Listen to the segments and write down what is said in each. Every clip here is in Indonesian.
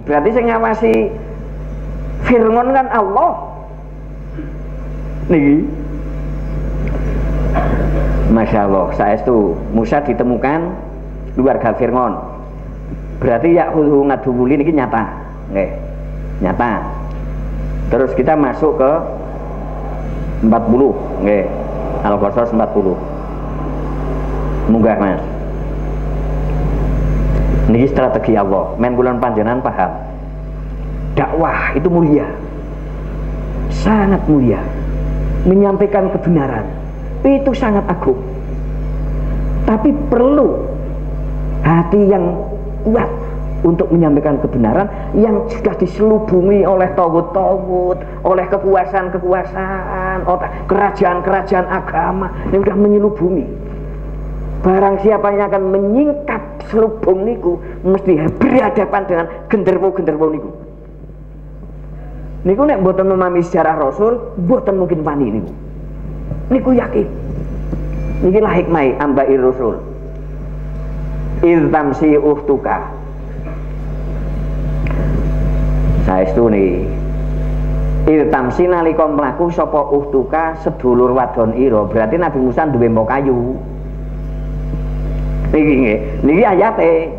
Berarti sing ngawasi Fir'aun kan Allah. Niki. Masya Allah, saestu Musa ditemukan keluarga Fir'aun. Berarti ya ngadubuli niki nyata, nggih. Nyata. Terus kita masuk ke 40, nggih. Al-Qasas 40. Munggah Mas. Niki strategi Allah. Men kula panjenengan paham. Dakwah itu mulia. Sangat mulia. Menyampaikan kebenaran itu sangat agung. Tapi perlu hati yang kuat untuk menyampaikan kebenaran yang sudah diselubungi oleh tauhid-tauhid, oleh kekuasaan-kekuasaan, oleh kerajaan-kerajaan agama yang sudah menyelubungi. Barang siapa yang akan menyingkap selubung niku mesti berhadapan dengan genderwo-genderwo niku. Niku nek mboten memahami sejarah Rasul, mboten mungkin wani niku. Niku yakin. Niki lah hikmah ambai Rasul. Iltamsi uhtuka. Saestu niki. Iltamsi nalika mlaku sapa uhtuka sedulur wadon ira. Berarti Nabi Musa duwe mbok kayu. Niki nggih. Niki ayate.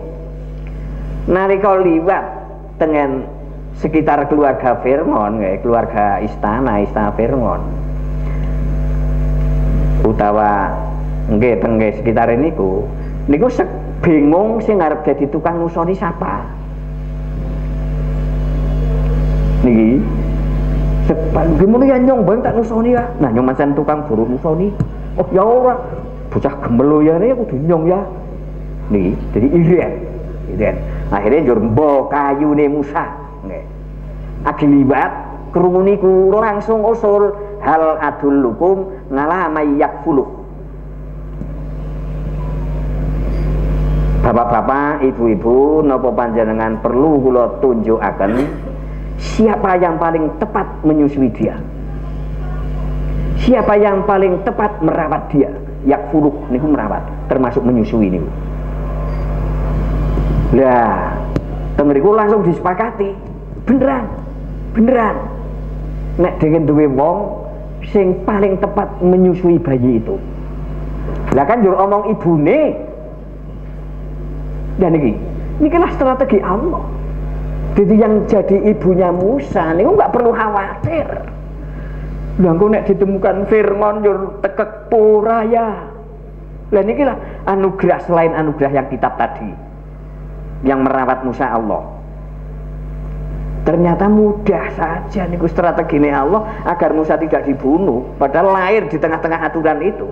Nalika liwat tengen sekitar keluarga Fir'aun, keluarga istana Fir'aun. Utawa nggih teng sekitar niku bingung sing arep dadi tukang nusoni sapa. Niki sepan gimana ya nyong bang tak nusoni ya. Nah nyong macam tukang buru nusoni. Oh ya ora bocah gemelo ya nek kudu nyong ya. Niki jadi iren. Akhirnya njur mbok kayune Musa. Nggih. Agilibat krungu niku langsung usul hal adullukum ngala mayyak fuluh. Bapak-bapak, ibu-ibu, napa panjenengan perlu kula tunjukaken siapa yang paling tepat menyusui dia? Siapa yang paling tepat merawat dia? Yakfuluh niku merawat, termasuk menyusui niku. Lah, teng mriku langsung disepakati. Beneran. Nek dengan duwe wong sing paling tepat menyusui bayi itu. Lah kan jur omong ibune. Dan nikilah strategi Allah. Jadi yang jadi ibunya Musa niku nggak perlu khawatir. Lah engko nek ditemukan Fir'aun jur tekek pura ya. Lah nikilah anugerah selain anugerah yang kitab tadi. Yang merawat Musa Allah. Ternyata mudah saja niku strateginya Allah agar Musa tidak dibunuh, padahal lahir di tengah-tengah aturan itu.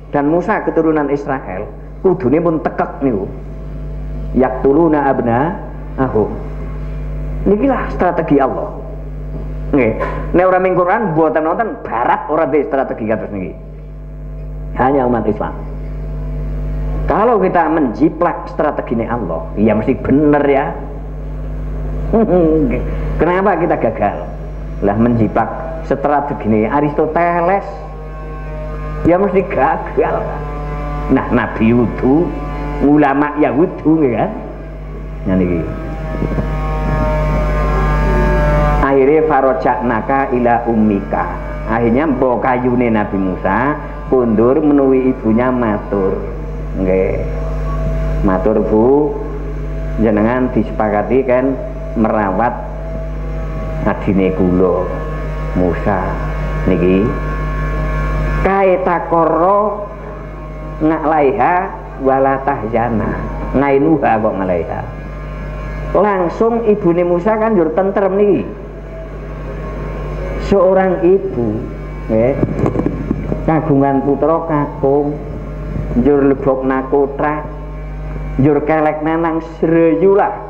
Dan Musa keturunan Israel, kudune pun tekek niku. Yaktuluna abna'ahum. Nikilah strategi Allah. Nggih, nek ora ming Quran mboten wonten barat ora duwe strategi kados niki. Hanya umat Islam. Kalau kita menjiplak strateginya Allah, ya mesti bener ya. Kenapa kita gagal? Lah menjiplak strategi Aristoteles, ya mesti gagal. Nah Nabi Yudu, ulama Yahudu kan? Niki. Akhirnya faroja'naka ila ummika. Akhirnya mbok kayune Nabi Musa kundur menuwi ibunya matur. Nggih. Matur Bu, jenengan disepakati kan merawat adine kula Musa niki kae takoro ngaklaiha wala tahzana ngainuha kok ngalaiha. Langsung ibune Musa kan njur tentrem niki. Seorang ibu nggih kagungan putra kakung njur lebokna kotra njur kelekna nang sreyu lah.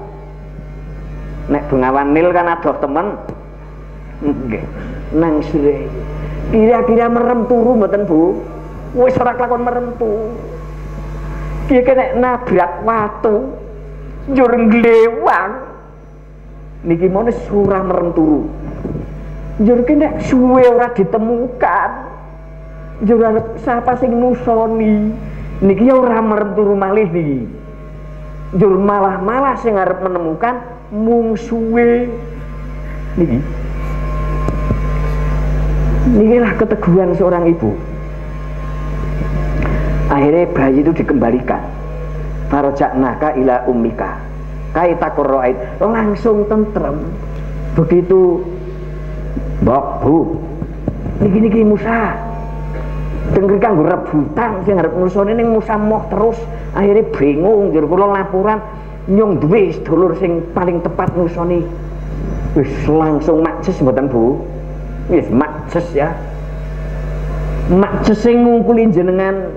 Nek Bengawan Nil kan adoh temen nggih nang sreyu. Kira-kira merem turu mboten Bu? Wis ora kelakon merem tu. Ki nek nabrak watu njur glewang niki mone surah merem turu. Njur ki nek suwe ora ditemukan njur siapa sing nusoni niki ya ora merem turu malih niki. Njur malah sing arep menemukan mungsuhe. Inilah keteguhan seorang ibu. Akhirnya bayi itu dikembalikan. Faroja'naka ila ummika kaita qurra'id, langsung tentrem. Begitu mbok bu niki Musa denger kanggo rebutan sing arep nusone ning Musa moh terus. Akhirnya bingung, jare kula laporan nyong duwe sedulur sing paling tepat nusone. Wis langsung makjes mboten Bu? Wis makjes ya. Makjes sing ngungkuli jenengan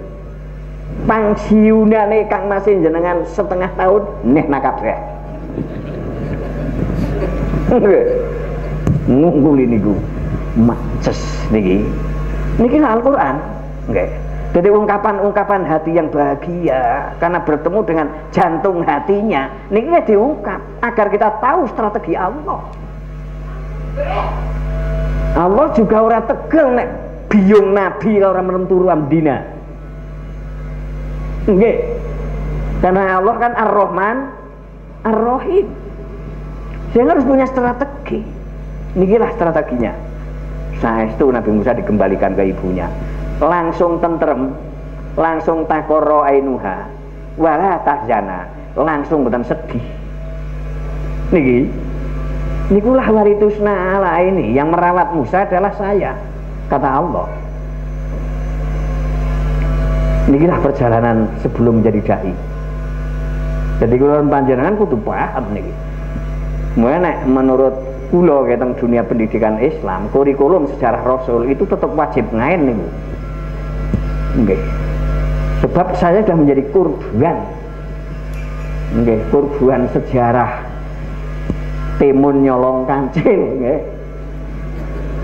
pangsiunane Kang Mas jenengan setengah tahun neh nakabeh. Ngungkuli niku makjes niki. Niki Al-Qur'an. Nggih. Jadi ungkapan-ungkapan hati yang bahagia karena bertemu dengan jantung hatinya. Niki diungkap agar kita tahu strategi Allah. Allah juga ora tegel nek biyung nabi ora merem turu amdina. Nggih. Karena Allah kan Ar-Rahman, Ar-Rahim. Sehingga harus punya strategi. Nikilah strateginya. Saestu Nabi Musa dikembalikan ke ibunya. Langsung tentrem, langsung takoro ainuha, wala tahzana, langsung bukan sedih. Nikulah waritusna ala ini, yang merawat Musa adalah saya, kata Allah. Nikilah perjalanan sebelum menjadi dai. Jadi kalau panjenengan kudu paham niki. Menurut kula teng dunia pendidikan Islam, kurikulum sejarah Rasul itu tetap wajib ngain niku. Nggih. Sebab saya sudah menjadi kurban. Nggih, kurban sejarah timun nyolong kancing nggih.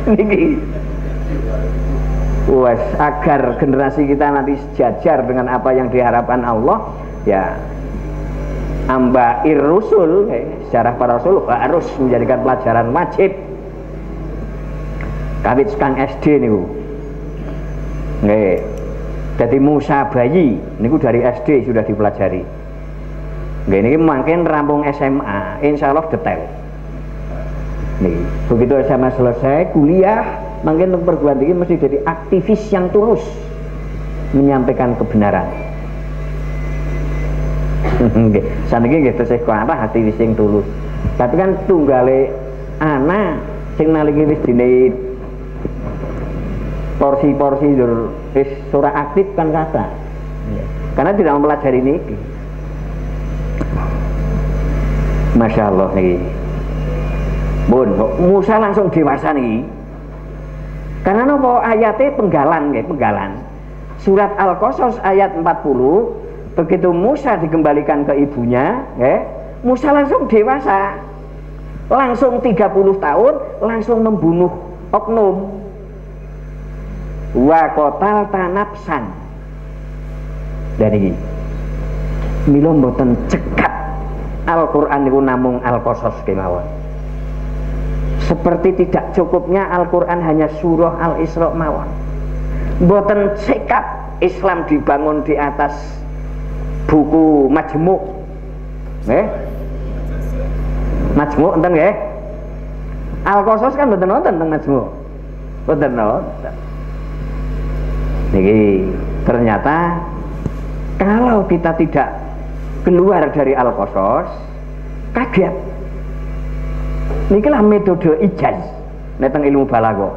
Niki. Wes agar generasi kita nanti sejajar dengan apa yang diharapkan Allah, ya ambair rusul, sejarah para rasul harus menjadikan pelajaran wajib. Kawit Kang SD niku. Nggih. Jadi Musa bayi niku dari SD sudah dipelajari. Nggih niki mungkin rampung SMA, insyaallah detail. Nih, begitu SMA selesai, kuliah, mungkin untuk perguruan tinggi mesti jadi aktivis yang tulus menyampaikan kebenaran. Nggih, saniki nggih tesih kuatah aktivis sing tulus. Tapi kan tunggale anak sing naliki wis dine porsi-porsi wis ora aktif kan kata. Karena tidak mempelajari niki. Masya Allah niki. Bun, Musa langsung dewasa nih. Karena nopo ayatnya penggalan nggih, penggalan. Surat Al-Qasas ayat 40, begitu Musa dikembalikan ke ibunya, nggih, Musa langsung dewasa. Langsung 30 tahun langsung membunuh oknum. Wa qatal tanafsan. Dari mila mboten cekat Al-Qur'an niku namung Al-Qasas kemawon. Seperti tidak cukupnya Al-Quran hanya surah Al-Isra mawon. Mboten cekat Islam dibangun di atas buku Majmu'. Majmu' enten nggih? Al-Qasas kan mboten wonten teng Majmu'. Mboten wonten. Niki ternyata kalau kita tidak keluar dari Al-Qasas kaget. Nikilah metode ijaz tentang ilmu balaghah,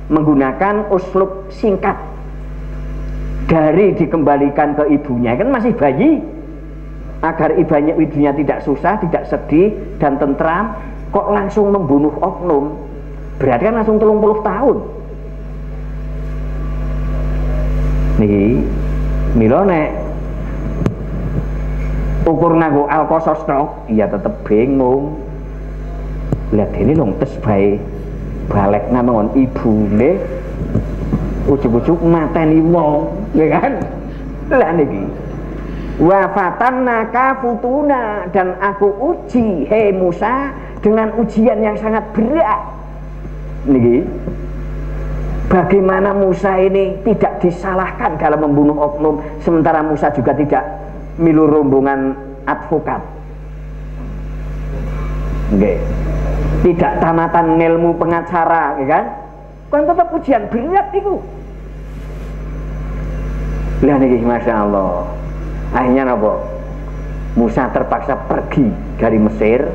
menggunakan uslub singkat. Dari dikembalikan ke ibunya, kan masih bayi, agar ibunya tidak susah, tidak sedih dan tentram, kok langsung membunuh oknum, berarti kan langsung 30 tahun. Niki mila nek ukur nganggo Al-Qasas tok, ya tetep bingung. Lihat ini dong tes baik balik namanya ibune ujuk-ujuk mateni wong, ya kan? Lah niki wa fatannaka futuna, dan aku uji hei Musa dengan ujian yang sangat berat. Niki bagaimana Musa ini tidak disalahkan dalam membunuh oknum, sementara Musa juga tidak milu rombongan advokat. Nggih. Tidak tamatan ilmu pengacara, ya kan? Kan tetap ujian berat itu. Lihat ini, masya Allah. Akhirnya apa? Musa terpaksa pergi dari Mesir.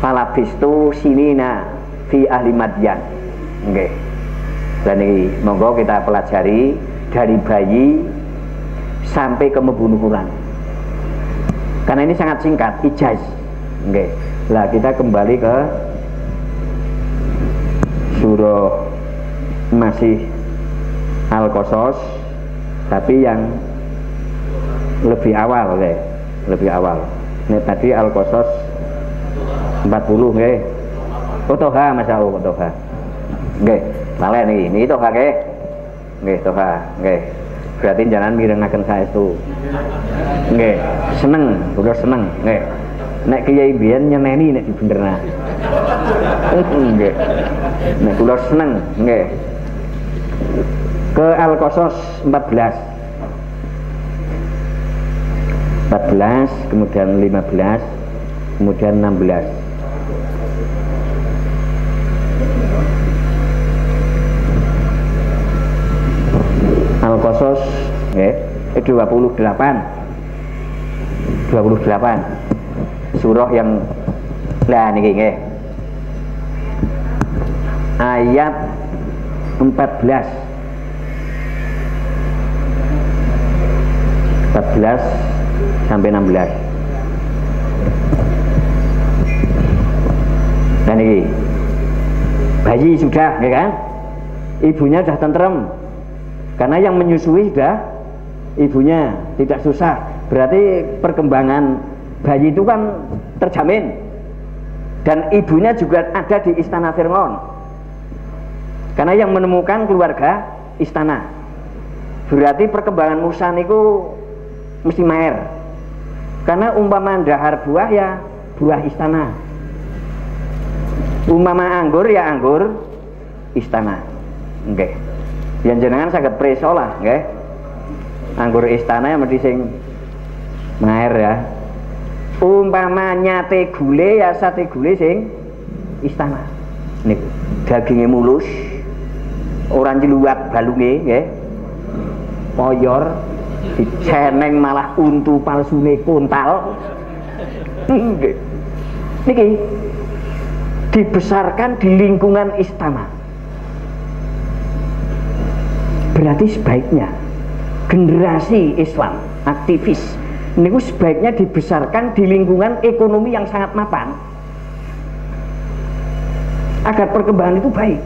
Falabistu sinina fi ahli Madyan. Nggih. Dan ini monggo kita pelajari dari bayi sampai ke membunuh. Karena ini sangat singkat, ijaz. Nggih. Lah kita kembali ke surah masih Al-Qasas, tapi yang lebih awal, nggih. Lebih awal. Ini tadi Al-Qasas 40 nggih. Toha masyaallah Toha. Nggih, lalen iki. Niki Toha nggih. Nggih, Toha, nggih. Berarti jangan mirengaken saestu. Nggih, seneng, udah seneng, nggih. Nek kiai biyen nyeneni nek dibenerna. Nggih. Nek kula seneng, nggih. Ke Al-Qasas 14, kemudian 15, kemudian 16. Al-Qasas nggih, 28 surah yang lah niki nggih. Ayat 14 sampai 16. Dan ini bayi sudah, ya kan? Ibunya sudah tentrem. Karena yang menyusui sudah ibunya, tidak susah. Berarti perkembangan bayi itu kan terjamin. Dan ibunya juga ada di istana Fir'aun. Karena yang menemukan keluarga istana. Berarti perkembangan Musa niku mesti maer. Karena umpama dahar buah ya buah istana. Umpama anggur ya anggur istana. Nggih. Yen jenengan saged preso lah, nggih. Anggur istana ya mesti sing maer ya. Umpama nyate gule ya sate gule sing istana. Niku dagingnya mulus, orang jeluat balunge, nggih. Poyor, diceneng malah untu palsune kontal. Nggih. Niki dibesarkan di lingkungan istana. Berarti sebaiknya generasi Islam aktivis niku sebaiknya dibesarkan di lingkungan ekonomi yang sangat mapan agar perkembangan itu baik.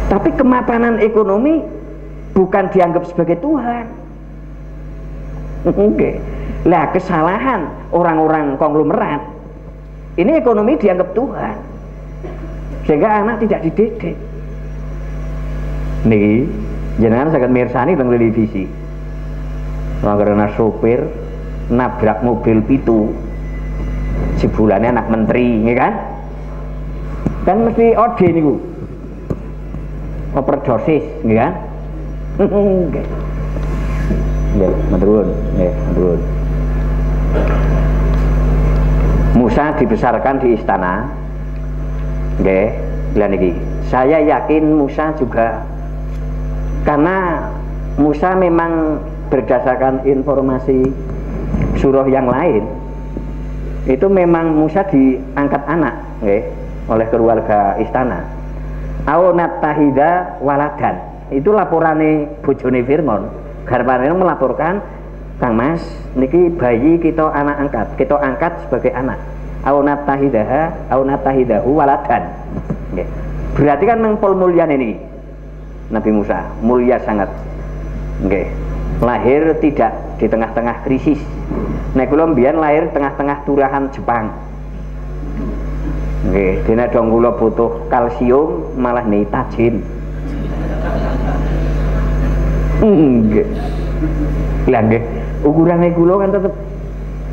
Tapi kemapanan ekonomi bukan dianggap sebagai Tuhan. Oke. Lah kesalahan orang-orang konglomerat ini ekonomi dianggap Tuhan sehingga anak tidak dididik. Niki jenengan saged mirsani teng televisi. Karena sopir nabrak mobil pitu, jebulannya anak menteri, ya kan? Kan mesti ode niku. Overdosis, ya kan? Nggih. Nggih, matur nuwun. Musa dibesarkan di istana. Nggih, lha niki. Saya yakin Musa juga, karena Musa memang berdasarkan informasi surah yang lain itu memang Musa diangkat anak, nggih, oleh keluarga istana. Aunat tahida waladan. Itu laporane bojone Fir'aun. Garwane melaporkan, Kang Mas, niki bayi kita anak angkat, kita angkat sebagai anak. Aunat tahidahu waladan. Nggih. Berarti kan mengpol mulyan ini Nabi Musa, mulia sangat. Nggih. Lahir tidak di tengah-tengah krisis. Nek kula mbiyen lahir tengah-tengah turahan Jepang. Nggih, dene dong kula butuh kalsium malah nitajin. Nggih. Lah nggih, ukurane kula kan tetep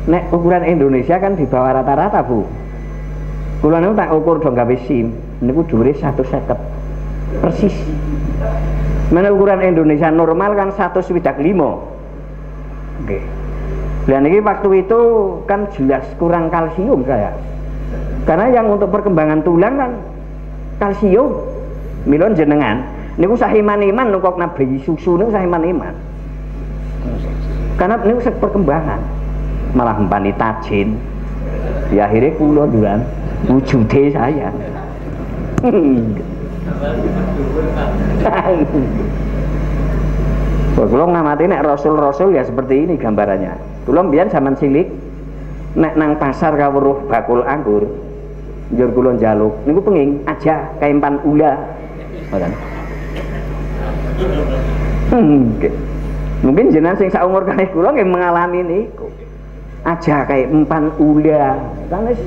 nek ukuran Indonesia kan di bawah rata-rata, Bu. Kula niku tak ukur dong gawe SIM, niku dhuwure 150. Persis. Mana ukuran Indonesia normal kan 125. Oke. Dan ini waktu itu kan jelas kurang kalsium saya. Karena yang untuk perkembangan tulang kan kalsium. Milon jenengan niku sahiman-iman nukok nabi susu niku sahiman-iman. Karena niku perkembangan. Malah empani tajin. Ya akhirnya kula duran wujude saya. Kula ngamati nek rasul-rasul ya seperti ini gambarannya. Kula mbiyen zaman cilik nek nang pasar kawruh bakul anggur njur kula njaluk niku penging aja kaempan ula. Ngoten. Mungkin jenengan sing saumur kalih kula nggih mengalami niku. Aja kayak empan ula. Kan wis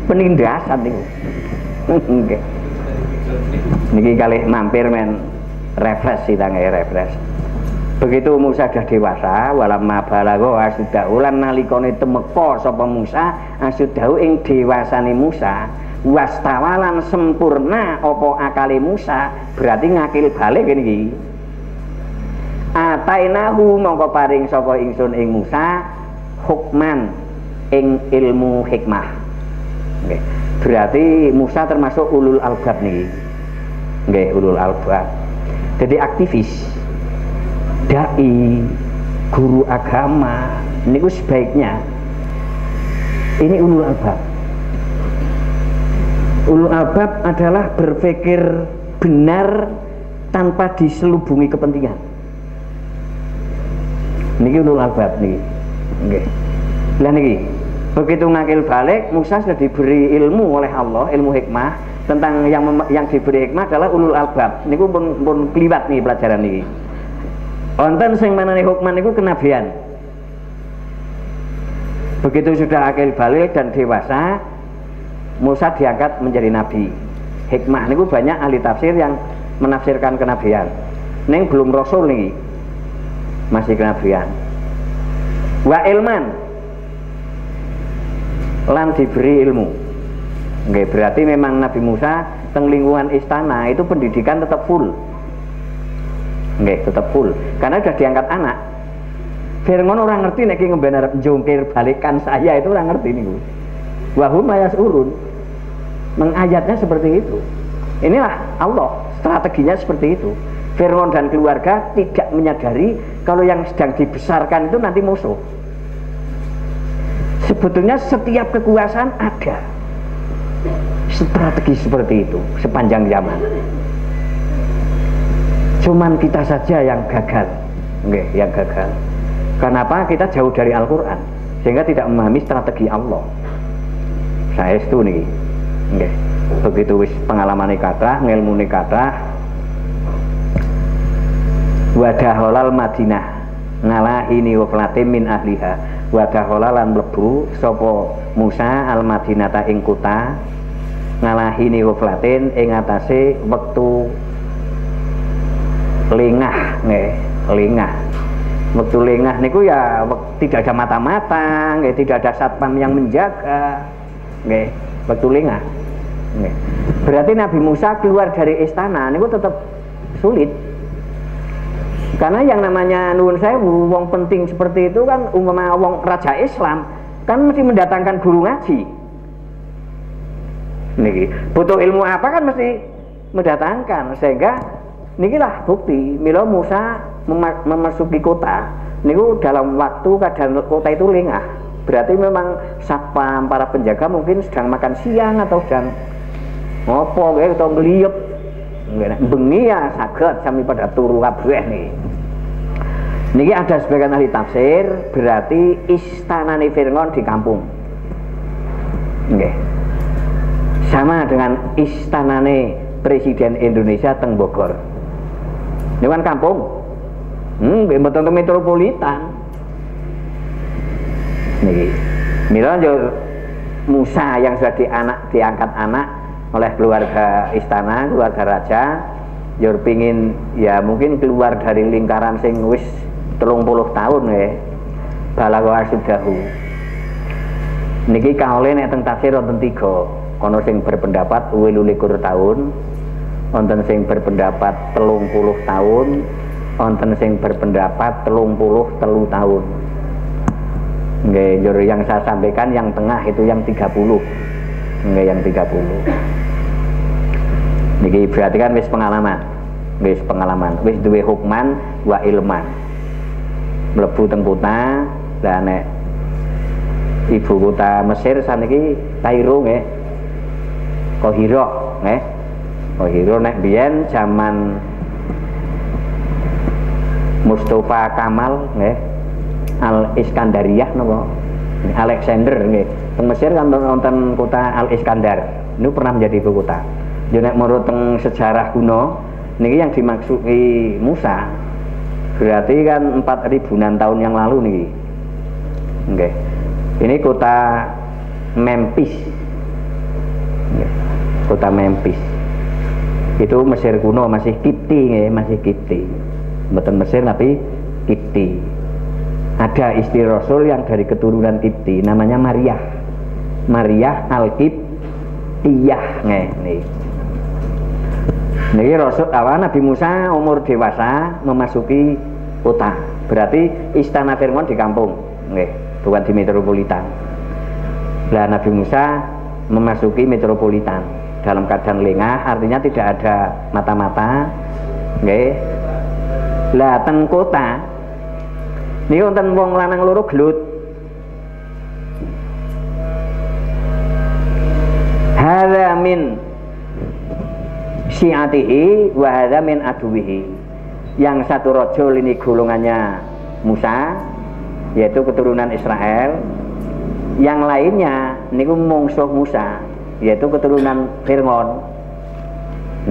penindasan niku. Nggih. Niki kalih mampir men refresh kita nggih refresh. Begitu Musa sudah dewasa, walamma balagha asyuddahu lan nalikane temeka sapa Musa asyuddahu ing dewasane Musa, wastawalan sempurna apa akale Musa, berarti ngakil balik iki. Atainahu mongko paring sapa ingsun ing Musa hukman ing ilmu hikmah. Nggih. Berarti Musa termasuk ulul albab niki. Nggih, ulul albab. Jadi aktivis, dai, guru agama niku sebaiknya ini ulul albab. Ulul albab adalah berpikir benar tanpa diselubungi kepentingan. Niki ulul albab niki. Nggih. Lah niki begitu ngakil balik Musa sudah diberi ilmu oleh Allah, ilmu hikmah tentang yang diberi hikmah adalah ulul albab. Niku pun kliwat nih pelajaran niki. Wonten sing manane hukman niku kenabian. Begitu sudah akil balik dan dewasa, Musa diangkat menjadi nabi. Hikmah niku banyak ahli tafsir yang menafsirkan kenabian. Ning belum rasul niki. Masih kenabian. Wa ilman lan diberi ilmu. Nggih, berarti memang Nabi Musa teng lingkungan istana itu pendidikan tetap full. Nggih, tetap full. Karena sudah diangkat anak. Firman orang ngerti nek ngemben arep jungkir balikan saya itu orang ngerti niku. Wa hum yasurun. Mengayatnya seperti itu. Inilah Allah, strateginya seperti itu. Firman dan keluarga tidak menyadari kalau yang sedang dibesarkan itu nanti musuh. Sebetulnya setiap kekuasaan ada strategi seperti itu sepanjang zaman. Cuman kita saja yang gagal. Nggih, yang gagal. Kenapa? Kita jauh dari Al-Quran sehingga tidak memahami strategi Allah. Saya itu nih. Nggih. Begitu wis pengalamane kathah, ngilmune kathah. Wadaholal Madinah ngalahini waflatim min ahliha. Wadaholal lan mlebu sapa Musa al Madinata ing kota ngalahini waflatin ing atase wektu lengah. Nggih, lengah. Waktu lengah niku ya tidak ada mata-mata, nggih, tidak ada satpam yang menjaga. Nggih, waktu lengah. Nggih. Berarti Nabi Musa keluar dari istana niku tetap sulit. Karena yang namanya nuwun sewu wong penting seperti itu kan umpama wong raja Islam kan mesti mendatangkan guru ngaji. Niki, butuh ilmu apa kan mesti mendatangkan, sehingga nikilah bukti mila Musa memasuki kota niku dalam waktu keadaan kota itu lengah. Berarti memang satpam para penjaga mungkin sedang makan siang atau sedang ngopo kayak atau ngliyep. Bengi ya saged sami pada turu kabeh nih. Niki ada sebagian ahli tafsir berarti istanane Fir'aun di kampung. Nggih. Sama dengan istanane Presiden Indonesia teng Bogor. Ini kan kampung. Betul metropolitan. Niki. Mila Musa yang sudah diangkat anak oleh keluarga istana, keluarga raja, jur pingin ya mungkin keluar dari lingkaran sing wis 30 tahun ya. Balagha asyuddahu. Niki kaule nek teng tafsir wonten 3. Kono sing berpendapat 21 tahun, wonten sing berpendapat 30 tahun, wonten sing berpendapat 33 tahun. Nggih, yang saya sampaikan yang tengah itu yang 30. Nggih, yang 30. Niki berarti kan wis pengalaman. Wis duwe hukman wa ilman. Mlebu teng kota, lah nek ibu kota Mesir saniki Kairo nggih. Qahirah nggih. Qahirah nek biyen zaman Mustafa Kamal nggih. Al-Iskandariyah napa? Alexander nggih. Teng Mesir kan wonten kota Al-Iskandar. Niku pernah menjadi ibu kota. Yo nek menurut teng sejarah kuno niki yang dimaksudi Musa berarti kan 4000-an tahun yang lalu niki. Nggih. Ini kota Memphis. Nggih. Kota Memphis. Itu Mesir kuno, masih Kipti nggih, masih Kipti. Mboten Mesir tapi Kipti. Ada istri Rasul yang dari keturunan Kipti, namanya Maryah Al-Kiptiyah nih. Niki Rasul Nabi Musa umur dewasa memasuki kota. Berarti istana Fir'aun di kampung, nggih, bukan di metropolitan. Lah Nabi Musa memasuki metropolitan dalam keadaan lengah, artinya tidak ada mata-mata, nggih. Lah teng kota niki wonten wong lanang loro gelut. Hadza min syi'atihi wa hadza min aduwihi. Yang satu rajul ini golongannya Musa, yaitu keturunan Israel. Yang lainnya niku mungsuh Musa, yaitu keturunan Fir'aun.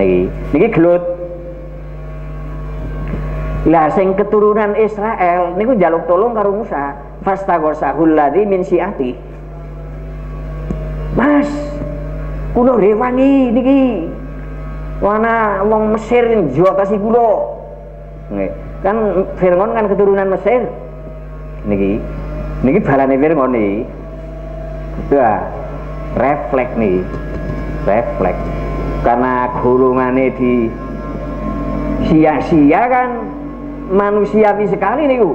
Niki gelut. Lah sing keturunan Israel niku njaluk tolong karo Musa, fastaghosahul ladzi min syi'ati. Mas, kula rewangi niki. Wana wong Mesir njotasi kula. Nggih. Kan Fir'aun kan keturunan Mesir. Niki balane Fir'aun niki. Wah, refleks nih. Refleks. Karena golongane di sia-sia kan manusiawi sekali niku.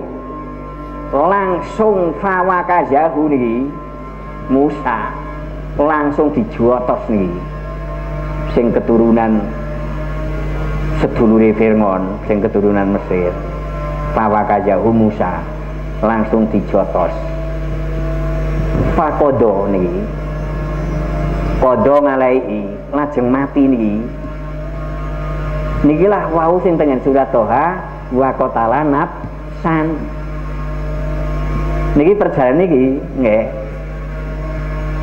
Langsung fawakazahu niki Musa langsung dijotos niki. Sing keturunan sedulure Fir'aun, sing keturunan Mesir. Fawakazahu Musa langsung dijotos. Fakodo niki. Kodo ngalaihi lajeng mati niki. Nikilah wau sing tengen surat Toha wa qatala nafsan. Niki perjalanan niki nggih.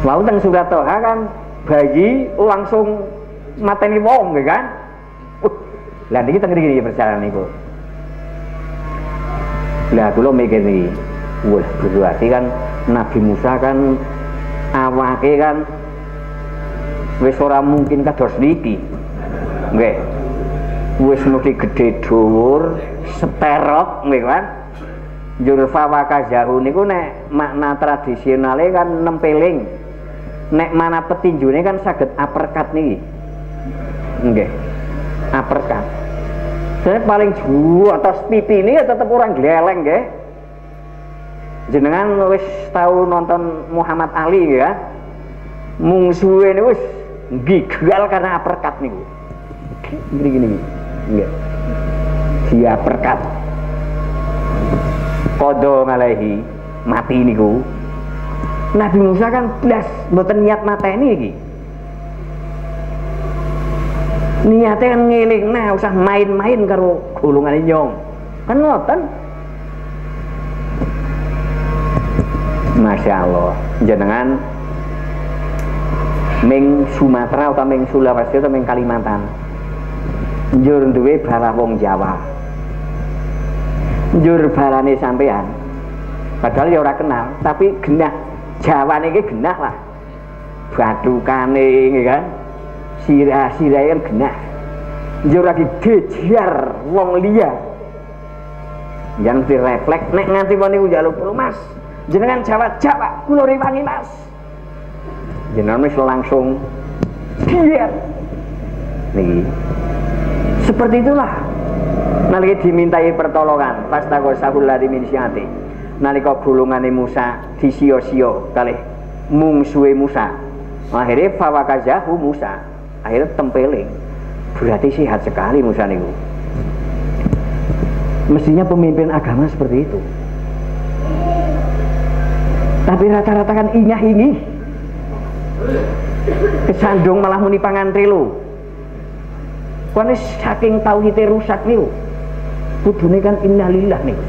Wau teng surat Toha kan bayi langsung mateni wong nggih kan. Lah niki teng niki perjalanan niku. Lah kula mikir niki, wah berarti kan Nabi Musa kan awake kan wis ora mungkin kados niki. Nggih. Wis mesti gedhe dhuwur, seterok nggih kan. Njur fawakazahu niku nek makna tradisionale kan nempeling. Nek mana petinjune kan saged uppercut niki. Nggih. Uppercut. Saya paling jauh atas pipi ini ya tetep orang gleleng nggih. Jenengan wis tahu nonton Muhammad Ali nggih kan. Mungsuhe niku wis gigal karena uppercut niku. Gini. Nggih. Dia perkat. Kodo ngalehi mati niku. Nabi Musa kan blas mboten niat mateni iki. Niate kan ngelingna usah main-main karo golongane nyong. Kan ngoten. Masya Allah, jenengan ming Sumatera atau ming Sulawesi atau ming Kalimantan. Njur duwe bala wong Jawa. Njur balane sampean. Padahal ya ora kenal, tapi genah. Jawa niki genah lah. Bathukane nggih kan. Sirah-sirahe kan genah. Njur lagi dijejar wong liya. Yang direfleks nek nganti wong niku njaluk Mas. Jenengan Jawa, kula rewangi Mas. Jenengan wis langsung diet. Niki. Seperti itulah nalika dimintai pertolongan fastaghosahul ladzi min syi'ati nalika gulungane Musa disia-sia kalih mungsuhe Musa. Akhirnya fawakazahu Musa, akhirnya tempeling. Berarti sehat sekali Musa niku. Mestinya pemimpin agama seperti itu. Tapi rata-rata kan inyah-inyih. Kesandung malah muni pangantri lho. Kuwi saking tauhide rusak niku. Kudune kan innalillah niku.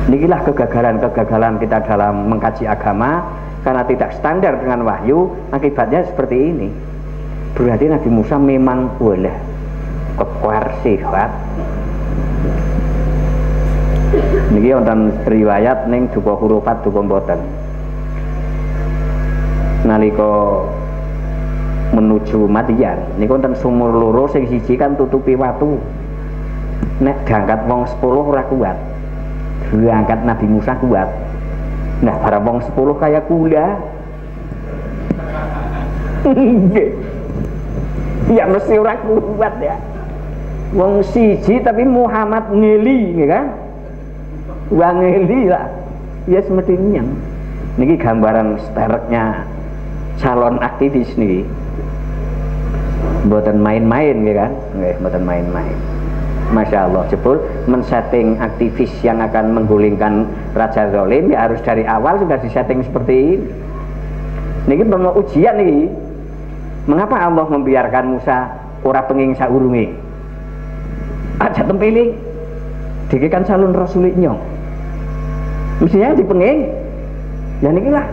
Nikilah kegagalan kita dalam mengkaji agama karena tidak standar dengan wahyu, akibatnya seperti ini. Berarti Nabi Musa memang boleh kekuar sehat. Niki wonten riwayat ning duka hurufat duka mboten. Nalika menuju Madian niku wonten sumur loro sing siji kan tutupi watu. Nek diangkat wong 10 ora kuat. Diangkat Nabi Musa kuat. Nah, para wong 10 kayak kuda. Ya mesti ora kuat ya. Wong siji tapi Muhammad ngeli, ya kan? Wong ngeli lah. Ya semestinya. Niki gambaran stereknya calon aktivis nih. Mboten main-main, ya kan? Nggih, mboten main-main. Masya Allah, jebul men-setting aktivis yang akan menggulingkan Raja Zalim ya harus dari awal sudah disetting seperti ini. Niki perlu ujian nih. Mengapa Allah membiarkan Musa ora penging saurunge? Aja tempeli. Diki kan calon rasul nyong. Mestinya dipenging. Ya niki lah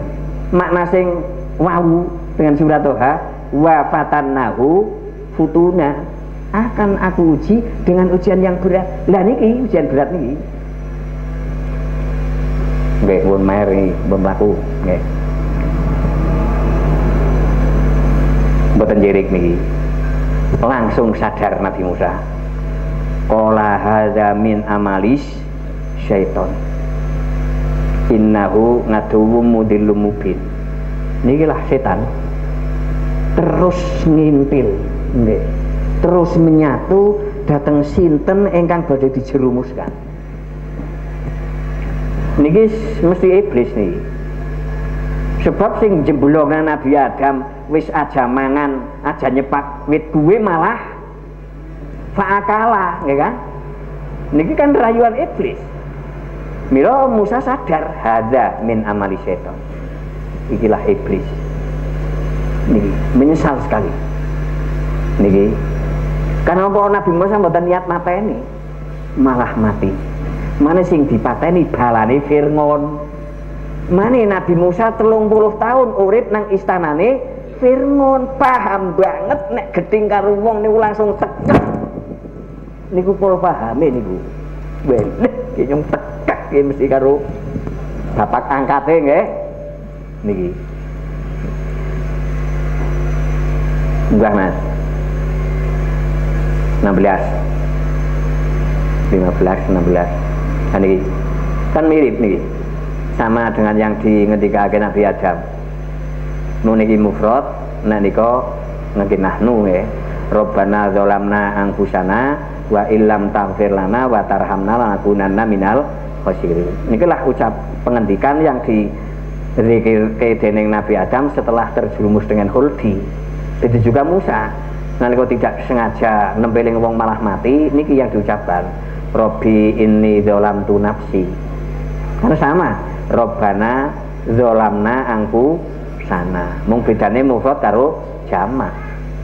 makna sing wau dengan surat Toha wa fatannahu futuna. Akan aku uji dengan ujian yang berat. Lah niki ujian berat niki. Nggih, pun maer iki mblaku, nggih. Mboten jerik niki. Langsung sadar Nabi Musa. Qala hadza min amalis syaiton. Innahu ngaduwwum mudillum mubin. Nikilah setan. Terus ngintil, nggih. Terus menyatu datang sinten ingkang badhe dijerumuskan. Niki mesti iblis nih. Sebab sing jemblongan Nabi Adam wis aja mangan, aja nyepak wit kuwe malah faakala, ya kan? Niki kan rayuan iblis. Mila Musa sadar hadza min amali syaitan. Ikilah iblis. Niki menyesal sekali. Niki karena Nabi Musa mboten niat mateni, malah mati. Mana sing dipateni balane Fir'aun. Mana Nabi Musa 30 tahun urip nang istanane Fir'aun, paham banget nek geding karo wong niku langsung tekek. Niku pol pahame niku. Weleh ki nyung tekek ki mesti karo bapak angkate nggih. Niki. Enggak Mas. 16 ini kan mirip nih sama dengan yang dingendikaken Nabi Adam. Niki mufrad, nika niki nahnu ya. Rabbana zalamna anfusana wa illam taghfir lana wa tarhamna lanakunanna minal khosirin. Nikilah ucap pengendikan yang diberikan dening Nabi Adam setelah terjerumus dengan khuldi. Itu juga Musa. Nalika tidak sengaja nempeling wong malah mati, niki yang diucapkan Robbi inni dzalamtu nafsi. Karena sama, Robbana dzalamna angku sana. Mung bedane mufrad karo jamak.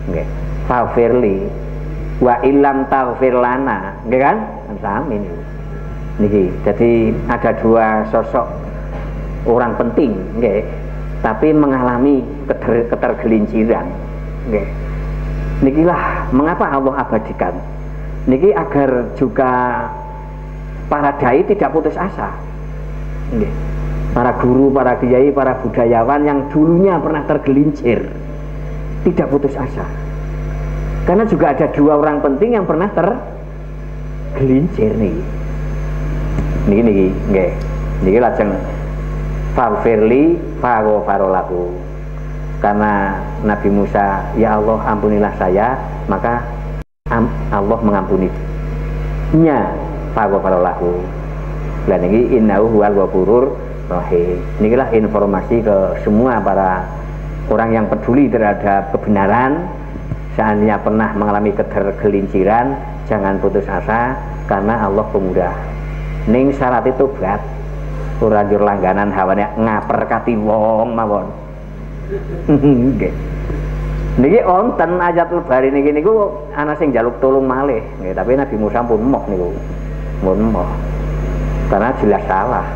Nggih. Faghfirli wa illam taghfir lana, nggih kan? Sami niku. Niki. Jadi ada dua sosok orang penting, nggih. Tapi mengalami ketergelinciran. Nggih. Nikilah mengapa Allah abadikan. Niki agar juga para dai tidak putus asa. Nggih. Para guru, para kiai, para budayawan yang dulunya pernah tergelincir tidak putus asa. Karena juga ada dua orang penting yang pernah tergelincir nih. Niki nggih. Niki lajeng faghfirli faghfaralahu. Karena Nabi Musa, ya Allah ampunilah saya, maka Allah mengampuninya. Faghfaralahu. Lah niki innahu huwal ghafurur rahim. Inilah informasi ke semua para orang yang peduli terhadap kebenaran. Seandainya pernah mengalami ketergelinciran, jangan putus asa karena Allah pemurah. Ning syarat itu berat. Ora njur langganan hawane ngaper kati wong mawon. Nggih. Niki wonten ayatul bari niki niku ana sing njaluk tulung malih, nggih, tapi Nabi Musa pun emoh niku. Mun emoh. Karena jelas salah.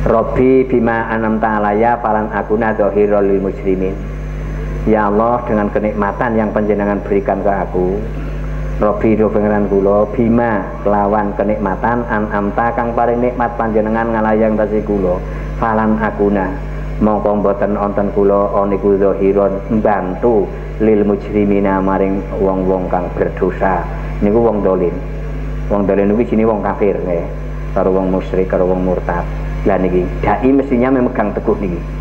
Robbi bima anamta alaya falan akuna dzahirul lil mujrimin. Ya Allah, dengan kenikmatan yang panjenengan berikan ke aku, Robbi do pangeran kula bima lawan kenikmatan anamta kang paring nikmat panjenengan ngalayang tasi kula falan akuna mongko mboten wonten kula niku zahiron mbantu lil mujrimina maring wong-wong kang berdosa niku wong dolim. Wong dolim niku sini wong kafir nggih, karo wong musyrik karo wong murtad. Lah niki dai mestinya memegang teguh niki.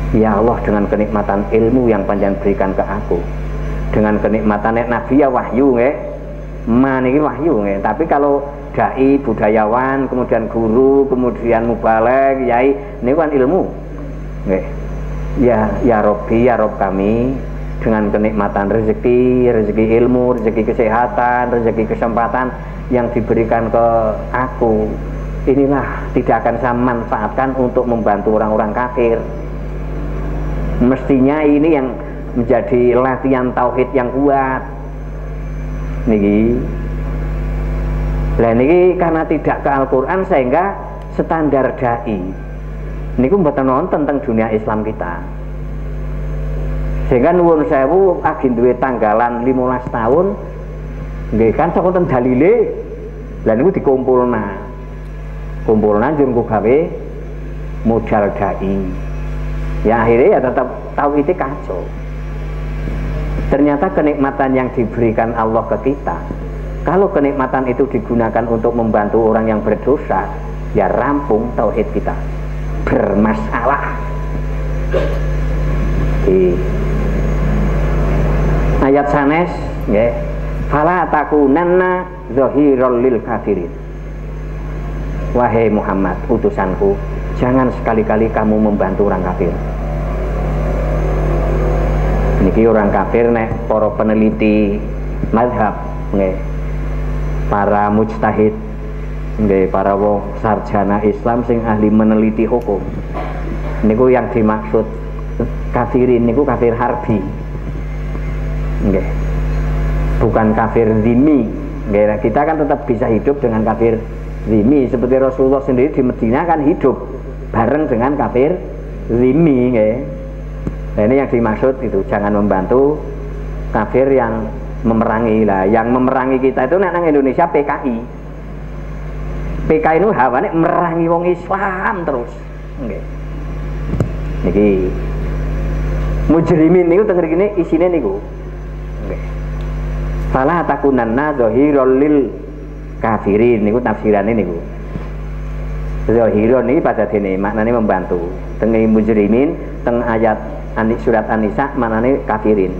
Ya Allah, dengan kenikmatan ilmu yang panjenengan berikan ke aku, dengan kenikmatan nabi ya wahyu nggih. Maniki wahyu nggih. Tapi kalau dai budayawan, kemudian guru, kemudian mubaligh, yai niku kan ilmu. Nggih. Ya Robbi, ya Rob kami, dengan kenikmatan rezeki ilmu, rezeki kesehatan, rezeki kesempatan yang diberikan ke aku, inilah tidak akan saya manfaatkan untuk membantu orang-orang kafir. Mestinya ini yang menjadi latihan tauhid yang kuat niki. Lah niki karena tidak ke Al-Qur'an sehingga standar dai niku mboten nonton tentang dunia Islam kita. Sehingga nuwun sewu agin duwe tanggalan 15 tahun nggih kan saka ten dalile. Lah niku dikumpulna njur gawe modal dai. Ya akhirnya ya tetap tahu itu kacau. Ternyata kenikmatan yang diberikan Allah ke kita, kalau kenikmatan itu digunakan untuk membantu orang yang berdosa, ya rampung tauhid kita, bermasalah. Di ayat sanes ya, fala takunanna zahirul lil kafirin. Wahai Muhammad utusanku, jangan sekali-kali kamu membantu orang kafir. Niki orang kafir nek para peneliti mazhab nggih, para mujtahid nggih, para wong sarjana Islam sing ahli meneliti hukum. Niku yang dimaksud kafirin niku kafir harbi. Nggih. Bukan kafir zimmi. Nggih, kita kan tetap bisa hidup dengan kafir zimmi seperti Rasulullah sendiri di Madinah kan hidup bareng dengan kafir zimmi nggih. Nah, ini yang dimaksud itu, jangan membantu kafir yang memerangi. Lah yang memerangi kita itu nang Indonesia PKI. PKI itu hawane merangi wong Islam terus. Nggih. Niki mujrimin niku teng mriki isine niku. Nggih. Fala takunanna zahirul lil kafirin niku tafsirane niku. Zahirun ini pada dene maknane membantu. Teng mujrimin teng ayat surat An-Nisa manane kafirin.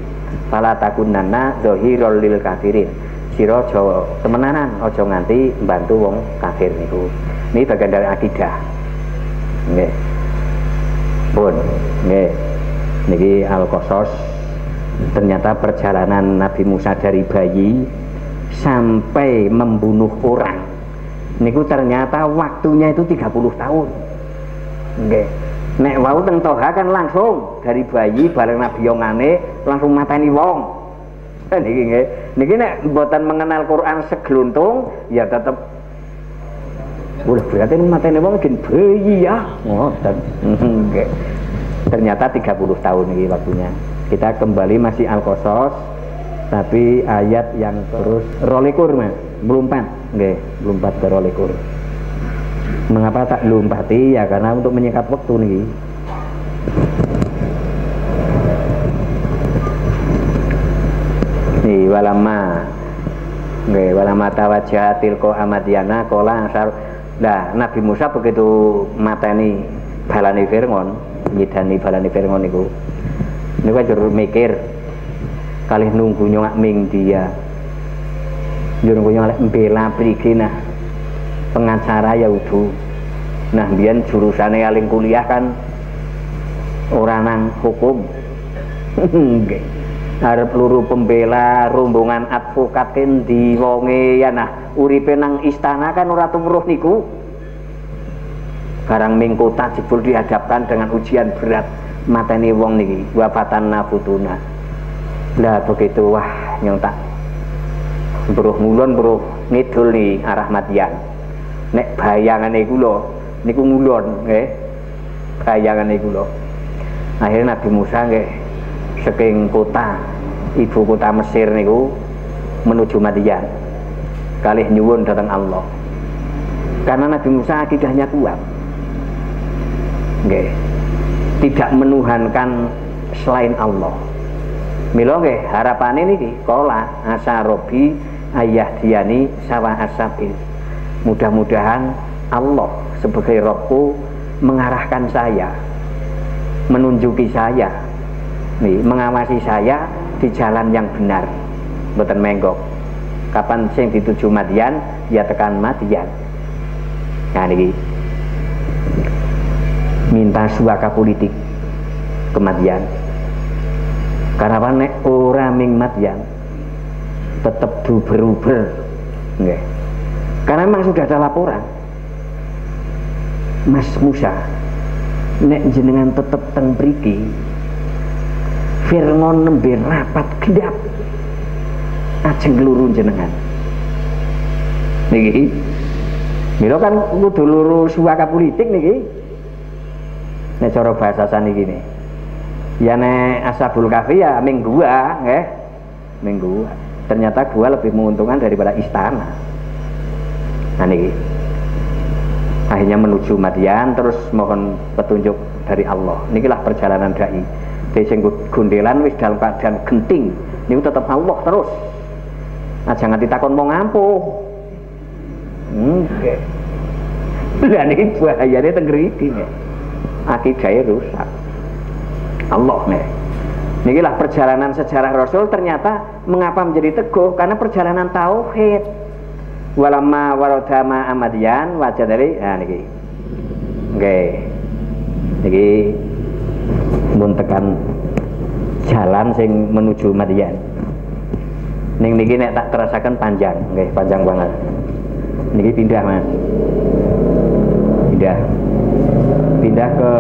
Fala takunanna zahirul lil kafirin. Sira aja temenanan, aja nganti mbantu wong kafir niku. Ini bagian dari akidah. Nggih. Pun nggih. Niki Al-Qasas. Ternyata perjalanan Nabi Musa dari bayi sampai membunuh orang niku ternyata waktunya itu 30 tahun. Nggih. Nek wau teng Toha kan langsung dari bayi bareng Nabi yongane langsung mateni wong. Niki nggih. Niki nek mboten mengenal Quran segluntung ya tetep udah berarti mateni wong gen bayi ya. Ngoten. Nggih. Ternyata 30 tahun niki waktunya. Kita kembali masih Al-Qasas tapi ayat yang terus rolikur Mas, melompat nggih, melompat ke rolikur. Mengapa tak lompati? Ya karena untuk menyingkat waktu nih. Nih walama nggih, walama tawajjah tilqa Amadyana qala asar. Nah, Nabi Musa begitu mateni balane Fir'aun, nyidani balane Fir'aun niku. Niku kan mikir kalih nunggu nyongak ming dia. Yo nunggu nyongak bela prigina. pengacara Yahudu. Nah biyen jurusane aling kuliah kan ora nang hukum. Nggih. Arep luru pembela rombongan advokat endi wonge ya nah uripe nang istana kan ora tumruh niku. Barang ming kota jebul dihadapkan dengan ujian berat mateni wong niki wafatan nafutuna. Lah begitu wah nyontak Bruh ngulon bruh ngidul nih arah Madian. Nek bayangane kula niku ngulon nggih. Bayangane kula. Akhirnya Nabi Musa nggih saking kota ibu kota Mesir niku menuju Madian. Kalih nyuwun datang Allah. Karena Nabi Musa akidahnya kuat. Nggih. Tidak menuhankan selain Allah. Mila nggih harapane niki kala asarobi ayah diani sawa asabil. Mudah-mudahan Allah sebagai Rabbku mengarahkan saya, menunjuki saya, nih, mengawasi saya di jalan yang benar. Mboten menggok. Kapan sing dituju Madian, ya tekan Madian. Nah niki minta suaka politik ke Madian. Karena apa nek ora ming Madian tetap duber-uber nggih. Karena memang sudah ada laporan Mas Musa nek jenengan tetep teng mriki Firngon nembe rapat gedap ajeng ngluru jenengan niki. Mila kan kudu luru suaka politik niki nek cara bahasa saniki niki. Ya nek Ashabul Kahfi ya ming gua nggih. Ming gua. Ternyata gua lebih menguntungkan daripada istana. Nah niki. Akhirnya menuju Madian terus mohon petunjuk dari Allah. Nikilah perjalanan dai. Dai sing gondelan wis dalam keadaan genting. Niku tetap Allah terus. Aja nganti takon mau ngampuh. Nggih. Lah niki bahayane teng ngriki nggih. Akidahe rusak. Allah nih. Nikilah perjalanan sejarah Rasul ternyata mengapa menjadi teguh karena perjalanan tauhid. Walamma waradama amadian wajah dari nah niki. Nggih. Niki mun tekan jalan sing menuju Madian. Ning niki nek tak terasakan panjang, nggih, panjang banget. Niki pindah, Mas. Pindah ke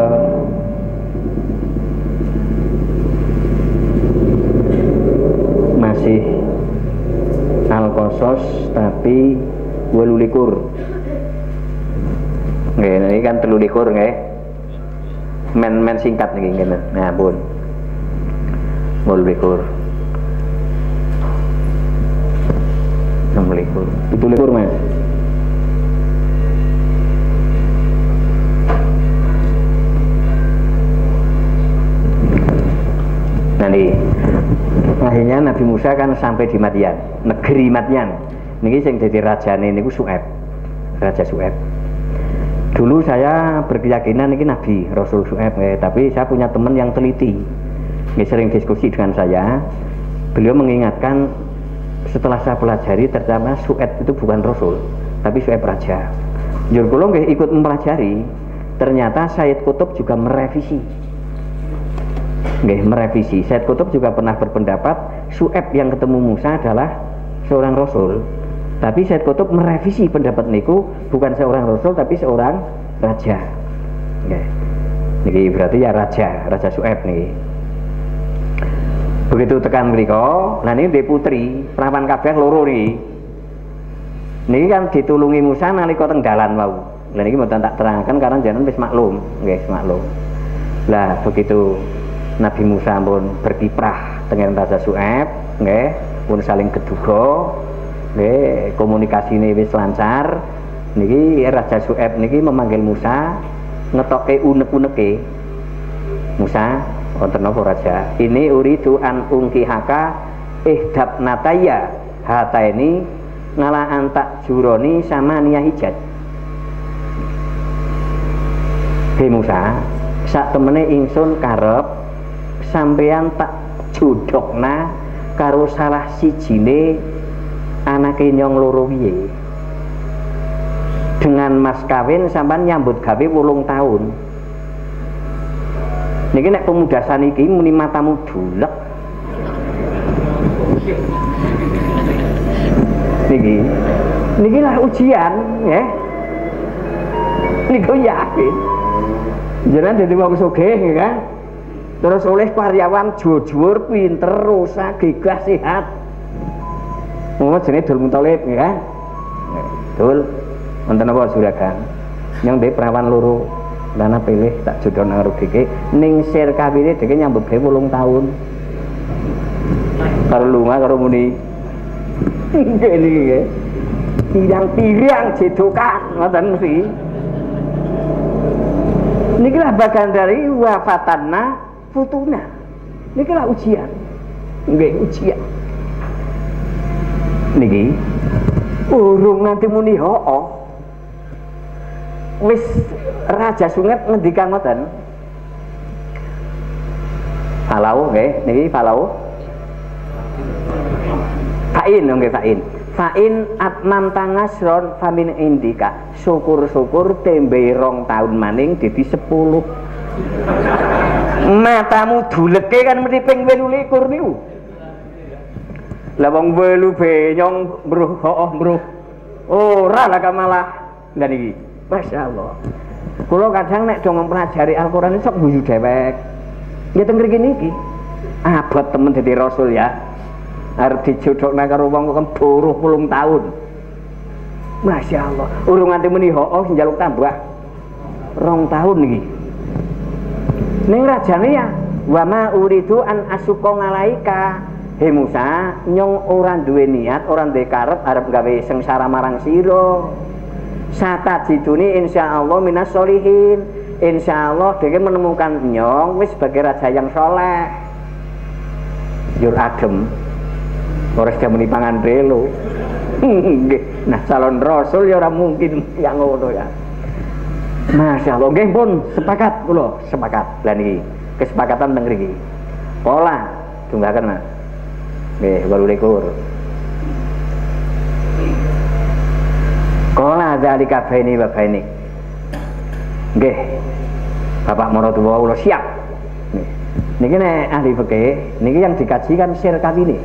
masih Al-Qasas tapi 28. Nggih, ini kan 23 nggih. Men singkat niki ngene. Nah, pun. 28. 27 Mas. Nanti akhirnya Nabi Musa kan sampai di Madian, negeri Madian. Niki sing dadi rajane niku Su'aib. Raja Su'aib. Dulu saya berkeyakinan niki Nabi Rasul Su'aib, tapi saya punya teman yang teliti. Nggih sering diskusi dengan saya. Beliau mengingatkan setelah saya pelajari ternyata Su'aib itu bukan Rasul, tapi Su'aib raja. Njur kula nggih ikut mempelajari, ternyata Sayyid Qutb juga merevisi. Nggih, merevisi. Sayyid Qutb juga pernah berpendapat Su'aib yang ketemu Musa adalah seorang Rasul. Tapi Sayyid Qutb merevisi pendapat niku, bukan seorang Rasul tapi seorang raja. Nggih. Niki berarti ya raja Su'aib niki. Begitu tekan mriko, nah ini di putri, perawan kabeh loro niki. Niki kan ditulungi Musa nalika teng dalan wau. Lah niki mboten tak terangkan karena jenengan wis maklum, nggih, maklum. Lah begitu Nabi Musa pun berkiprah dengan Raja Su'aib, nggih, pun saling keduga, nggih, komunikasine wis lancar. Niki Raja Su'aib niki memanggil Musa, ngetoke unek-uneke. Musa, wonten napa raja? Ini uridu an ungkihaka ihdab nataya hataini ngala antak juroni sama niya hijat. Hei Musa, sak temene ingsun karep sampeyan tak jodhokna karo salah sijine anake nyong loro piye. dengan mas kawin sampean nyambut gawe 8 tahun. Niki nek pemuda saniki muni matamu dulek. Niki lah ujian ya. Niku yakin. Jenengan dadi wong sugih ya kan. Terus oleh karyawan jujur, pinter, rusak, gigah, sehat. Ngono jenenge dul muthalib ya kan. Dul wonten apa juragan? Yang ndek perawan loro. Lana pilih tak jodoh nang rugike ning sir kawine dheke nyambut gawe 8 tahun. Karo lunga karo muni. Ngene iki. Pirang-pirang jedokan ngoten mesti. Niki lah bagian dari wafatanna futuna. Niki lah ujian. Nggih ujian. Niki urung nanti muni hoo. Wis Raja Sunget ngendikan ngoten. Falau nggih, niki falau. Fa'in nggih fa'in. Fa'in atmam tangasron famin indika. Syukur-syukur tembe 2 tahun maning dadi 10. Matamu duleke kan mesti ping 28 niku. Lah wong 8 benyong mbruh hooh mbruh. Ora lah malah. Lah niki Masya Allah. Kulo kadang nek dong mempelajari Al-Quran ini sok guyu dewek. Ya teng mriki niki. Abot temen dadi rasul ya. Arep dijodhokna karo wong kok buruh 8 tahun. Masya Allah. Urung nganti muni hooh njaluk tambah 2 tahun niki. Ning rajane ya wa ma uridu an asuqa ngalaika. He Musa, nyong ora duwe niat, ora duwe karep arep gawe sengsara marang sira. Sata jiduni insyaallah minas solihin. Insyaallah dia menemukan nyong wis sebagai raja yang soleh. Jur adem. Ora sudah muni pangan relo. Nah calon rasul ya ora mungkin yang ngono ya. Masya Allah, nggih pun sepakat kula, sepakat. Lah niki kesepakatan teng mriki. Pola tunggaken Mas. Nggih 28. Kala zalika baini wa baini. Nggih. Bapak Maratuwa kula siap. Niki nek ahli fikih, niki yang dikaji kan sir kawine.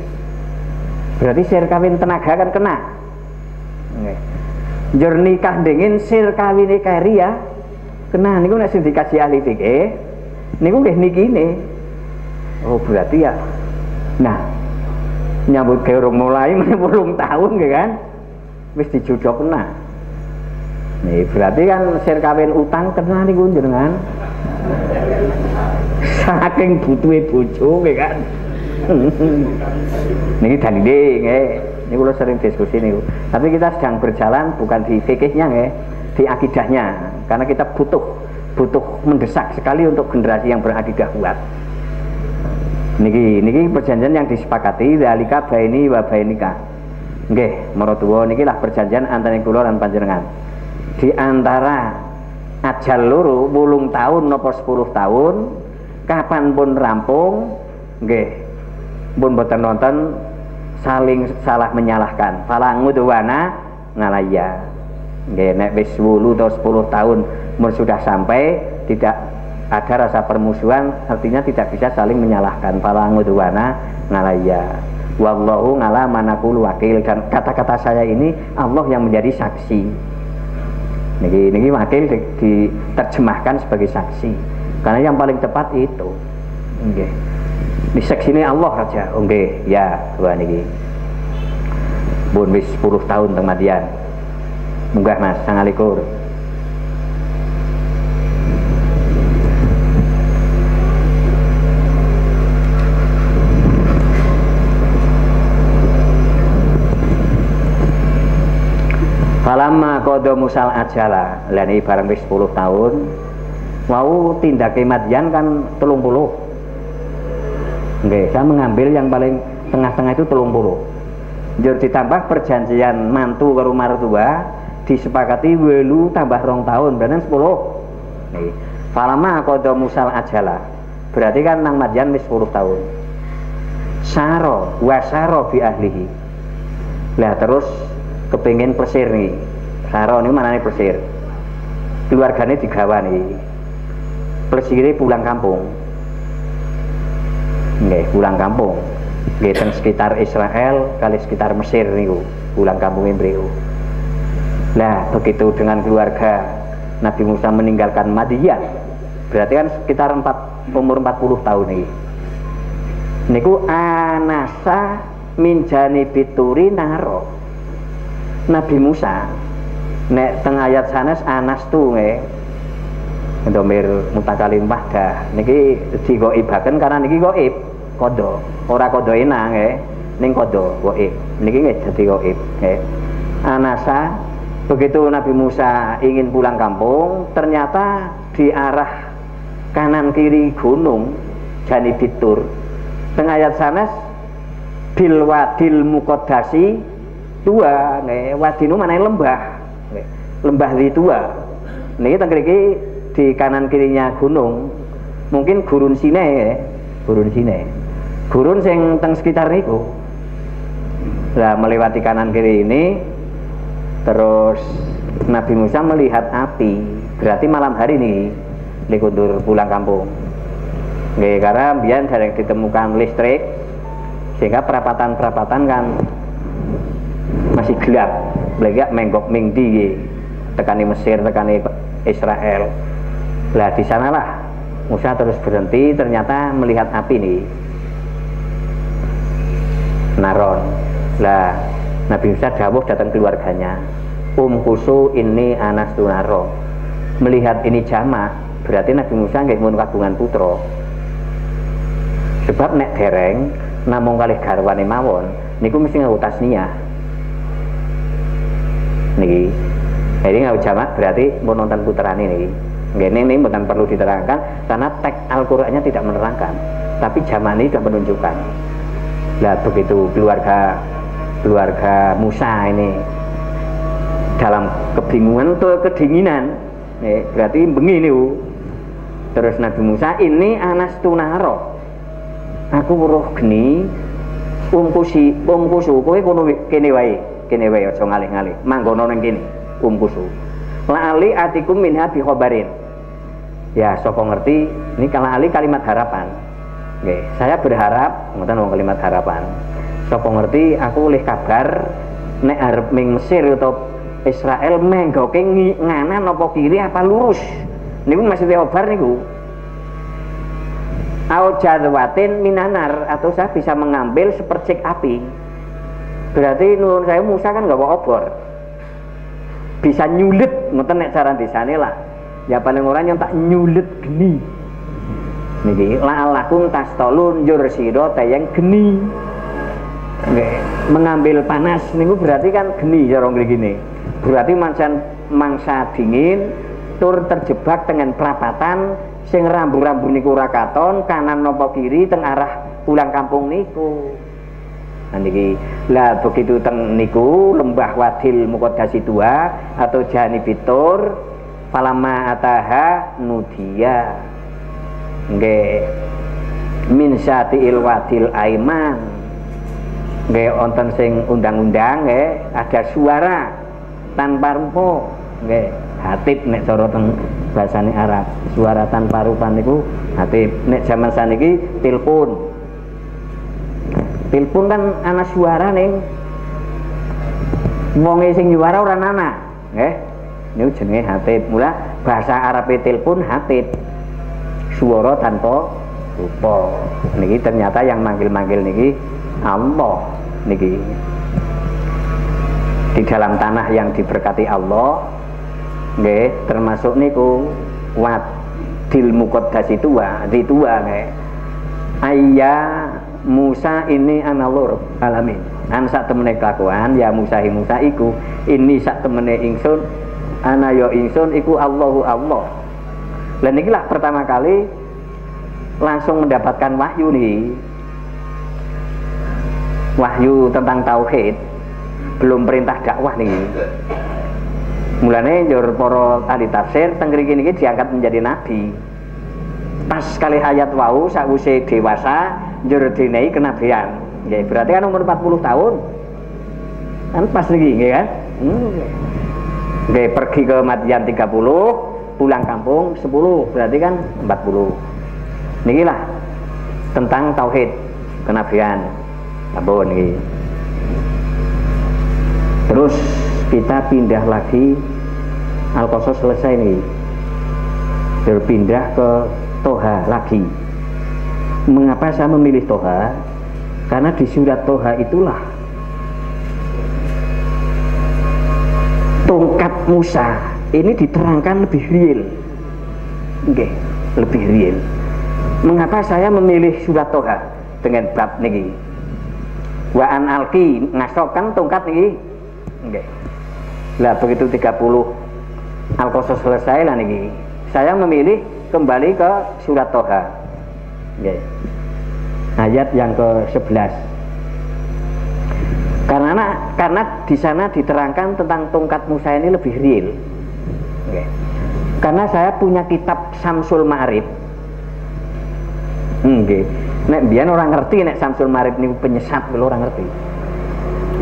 Berarti sir kawin tenaga kan kena. Nggih. Njur nikah dingin sir kawine keri ya. Kena niku nek sing dikaji ahli fikih, niku nggih nikine. Oh, berarti ya. Nah, nyambut gawe urung mulai 8 tahun nggih kan. Wis dijodhok kena. Nih berarti kan sir kawin utang kena niku jenengan. Saking butuhe bojo nggih kan. Niki dalile nggih. Niku kula sering diskusi niku. Tapi kita sedang berjalan bukan di fikihnya nggih, di akidahnya. Karena kita butuh mendesak sekali untuk generasi yang berakidah kuat. Niki perjanjian yang disepakati zalika baini wa bainika. Nggih, maratuwa niki lah perjanjian antara kula lan panjenengan. Di antara ajal loro 8 tahun napa 10 tahun kapan pun rampung nggih pun boten nonton saling salah menyalahkan fala ngudwana ngalaya nggih nek wis 8 atau 10 tahun sudah sampai tidak ada rasa permusuhan artinya tidak bisa saling menyalahkan fala ngudwana ngalaya wallahu ngala manaqul wakil dan kata-kata saya ini Allah yang menjadi saksi. Niki wakil diterjemahkan sebagai saksi karena yang paling tepat itu nggih di saksi ini Allah aja nggih ya dua niki pun wis 10 tahun kemudian munggah Mas sangalikur Falamma qada musal ajala. Lah niki bareng wis 10 tahun. Wau tindake Madyan kan 30. Nggih, saya mengambil yang paling tengah-tengah itu 30. Njur ditambah perjanjian mantu karo martua disepakati 8 tambah 2 tahun berarti 10. Nggih. Falamma qada musal ajala. Berarti kan nang Madyan wis 10 tahun. Saro wasaro bi ahlihi. Lah terus kepingin plesir nih Saro niku manane plesir. Keluargane digawani. Plesire pulang kampung. Nggih, pulang kampung. Nggih teng sekitar Israel kali sekitar Mesir niku, pulang kampung mriku. Nah, begitu dengan keluarga Nabi Musa meninggalkan Madian, berarti kan sekitar umur 40 tahun ini. Niku anasa minjani bituri naro. Nabi Musa nek teng ayat sanes anas tu nggih. Domir mutakalim wahdah niki digoibaken karena niki goib kodo. Ora kodo ena nggih, ning kodo goib. Niki nggih dadi goib nggih. Anasa begitu Nabi Musa ingin pulang kampung, ternyata di arah kanan kiri gunung Janibitur teng ayat sanes bil wadil muqaddasi tua nggih, wadinu mana lembah nggih, lembah di tua niki teng mriki di kanan kirinya gunung mungkin gurun Sinai ya, gurun Sinai, gurun sing teng sekitar niku. Nah, melewati kanan kiri ini terus Nabi Musa melihat api, berarti malam hari nih dikundur pulang kampung. Nggih, karena biar jarang ditemukan listrik sehingga perapatan-perapatan kan masih gelap, belegak menggok mingdi tekani Mesir, tekani Israel. Lah di sanalah Musa terus berhenti, ternyata melihat api nih, naron. Lah Nabi Musa dawuh datang keluarganya, kusu ini anas tunaro. Melihat ini jamak, berarti Nabi Musa nggih mun kagungan putra. Sebab nek dereng namung kalih garwane mawon niku mesti nganggo tasniyah. Niki. Jadi nganggo jamak berarti mun nonton putrane niki. Nggih ini bukan perlu diterangkan karena teks Al-Qur'annya tidak menerangkan, tapi jamak ini sudah menunjukkan. Lah begitu keluarga Musa ini dalam kebingungan atau kedinginan, berarti bengi nih. Terus Nabi Musa ini anas tunaro, aku roh geni umkusu kowe kono kene wae aja ngalih-ngalih manggono ning kene umkusu lali atikum minha bi khabarin. Ya sapa ngerti ini ali kalimat harapan. Nggih, saya berharap ngoten wong kalimat harapan. Sapa ngerti aku oleh kabar nek arep ming Mesir atau Israel menggoke nganan apa kiri apa lurus. Niku masih diobar niku. Au jadwatin minanar, atau saya bisa mengambil sepercik api. Berarti nurun saya Musa kan nggak bawa obor. Bisa nyulit ngoten nek cara disane lah. Ya paling orang yang tak nyulit geni. Niki la'alakum tastolun jursiro tayang geni. Mengambil panas niku berarti kan geni cara gini. Berarti mangsa dingin tur terjebak dengan perapatan sing rambu-rambu niku ora katon kanan napa kiri teng arah pulang kampung niku. Nah niki lah begitu teng niku lembah Wadil Muqaddasi tua atau Janibitur falama ataha nudia nggih min syati'il wadil aiman nggih wonten sing undang-undang nggih ada suara tanpa rupa nggih hatib nek cara teng basane Arab suara tanpa rupa niku hatib. Nek zaman saniki telepon kan ana suara ning wonge sing nyuara ora ana nggih niku jenenge hatib. Mula bahasa Arabe telepon hatib suara tanpa rupa. Niki ternyata yang manggil-manggil niki Allah niki di dalam tanah yang diberkati Allah nggih termasuk niku Wadil Muqaddasi tua nggih ayya Musa ini analur alamin an sak temene kelakuan ya Musa iku ini sak temene ingsun ana ya ingsun iku Allahu Allah. Lah niki lah pertama kali langsung mendapatkan wahyu nih, wahyu tentang tauhid, belum perintah dakwah nih. Mulane njur para ahli tafsir teng mriki niki diangkat menjadi nabi. Pas kali ayat wau sakwise dewasa njur dinehi kenabian. Nggih, berarti kan umur 40 tahun. Kan pas niki nggih kan? Nggih, pergi ke Madian 30, pulang kampung 10, berarti kan 40. Niki lah tentang tauhid kenabian. Ampun niki. Terus kita pindah lagi, Al-Qasas selesai nih, berpindah ke Toha lagi. Mengapa saya memilih Toha? Karena di surat Toha itulah tongkat Musa ini diterangkan lebih real. Oke, lebih real. Mengapa saya memilih surat Toha dengan bab niki? Wa an alqi, ngasokan tongkat niki. Oke. Lah begitu 30 Al-Qasas selesai lah niki. Saya memilih kembali ke surat Toha. Oke. Ayat yang ke-11. Karena di sana diterangkan tentang tongkat Musa ini lebih real. Oke. Karena saya punya kitab Samsul Ma'arif. Nggih. Nek biyen orang ngerti nek Samsul Ma'arif niku penyesat lho orang ngerti.